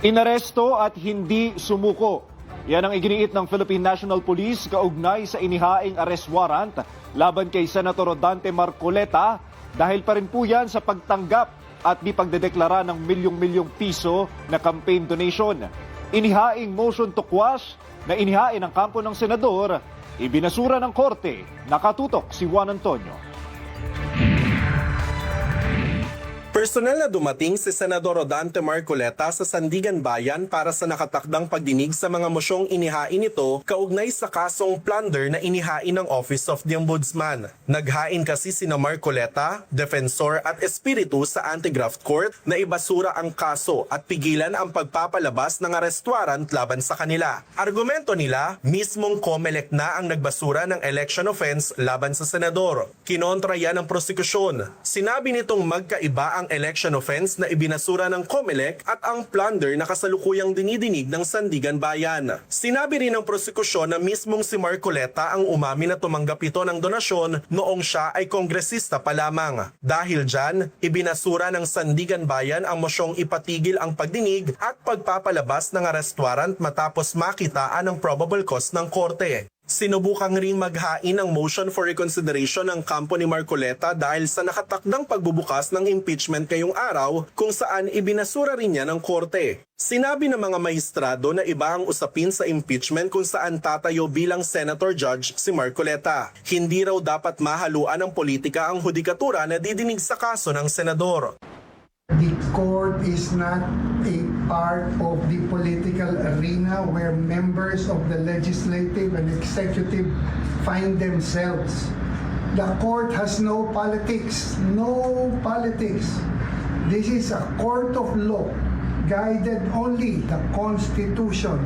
Inaresto at hindi sumuko. Yan ang iginiit ng Philippine National Police kaugnay sa inihaing arrest warrant laban kay Senator Rodante Marcoleta dahil pa rin po yan sa pagtanggap at di pagdedeklara ng milyong-milyong piso na campaign donation. Inihaing motion to quash na inihain ng kampo ng senador, ibinasura ng korte. Nakatutok si Juan Antonio. Personal na dumating si Senador Rodante Marcoleta sa Sandigan Bayan para sa nakatakdang pagdinig sa mga mosyong inihain nito kaugnay sa kasong plunder na inihain ng Office of the Ombudsman. Naghain kasi sina Marcoleta, Defensor at Espiritu sa Anti-Graft Court na ibasura ang kaso at pigilan ang pagpapalabas ng arrest warrant laban sa kanila. Argumento nila, mismong COMELEC na ang nagbasura ng election offense laban sa senador. Kinontra yan ng prosekusyon. Sinabi nitong magkaiba ang election offense na ibinasura ng COMELEC at ang plunder na kasalukuyang dinidinig ng Sandigan Bayan. Sinabi rin ng prosekusyon na mismong si Marcoleta ang umamin na tumanggap ito ng donasyon noong siya ay kongresista pa lamang. Dahil dyan, ibinasura ng Sandigan Bayan ang mosyong ipatigil ang pagdinig at pagpapalabas ng arrest warrant matapos makitaan ang probable cause ng korte. Sinubukang ring maghain ng motion for reconsideration ng kampo ni Marcoleta dahil sa nakatakdang pagbubukas ng impeachment ngayong araw kung saan ibinasura rin niya ng korte. Sinabi ng mga maestrado na iba ang usapin sa impeachment kung saan tatayo bilang senator judge si Marcoleta. Hindi raw dapat mahaluan ng politika ang hudikatura na didinig sa kaso ng senador. The court is not a part of the political arena where members of the legislative and executive find themselves. The court has no politics, no politics. This is a court of law, guided only the Constitution.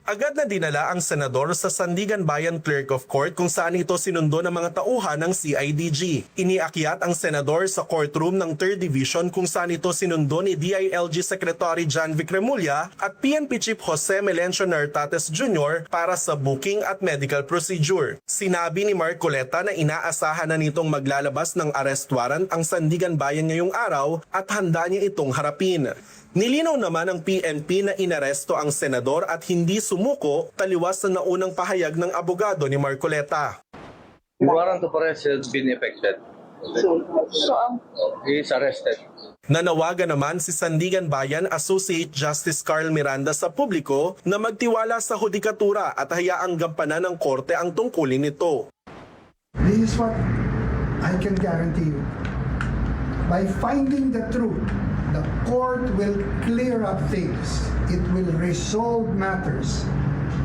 Agad na dinala ang senador sa Sandigan Bayan Clerk of Court kung saan ito sinundo ng mga tauhan ng CIDG. Iniakyat ang senador sa courtroom ng 3rd Division kung saan ito sinundo ni DILG Secretary John Vic Remulla at PNP Chief Jose Melencio Nartates Jr. para sa booking at medical procedure. Sinabi ni Marcoleta na inaasahan na nitong maglalabas ng arrest warrant ang Sandigan Bayan ngayong araw at handa niya itong harapin. Nilinaw naman ng PNP na inaresto ang senador at hindi sumuko taliwas sa naunang pahayag ng abogado ni Marcoleta. The warrant of arrest has been effected. He is arrested. Nanawagan naman si Sandigan Bayan Associate Justice Carl Miranda sa publiko na magtiwala sa hudikatura at hayaang gampanan ng korte ang tungkulin nito. This is what I can guarantee you. By finding the truth, the court will clear up things. It will resolve matters.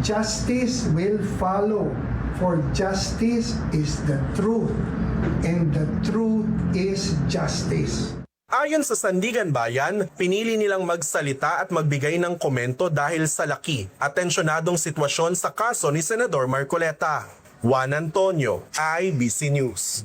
Justice will follow, for justice is the truth, and the truth is justice. Ayon sa Sandigan Bayan, pinili nilang magsalita at magbigay ng komento dahil sa laki at tensyonadong sitwasyon sa kaso ni Senador Marcoleta. Juan Antonio, IBC News.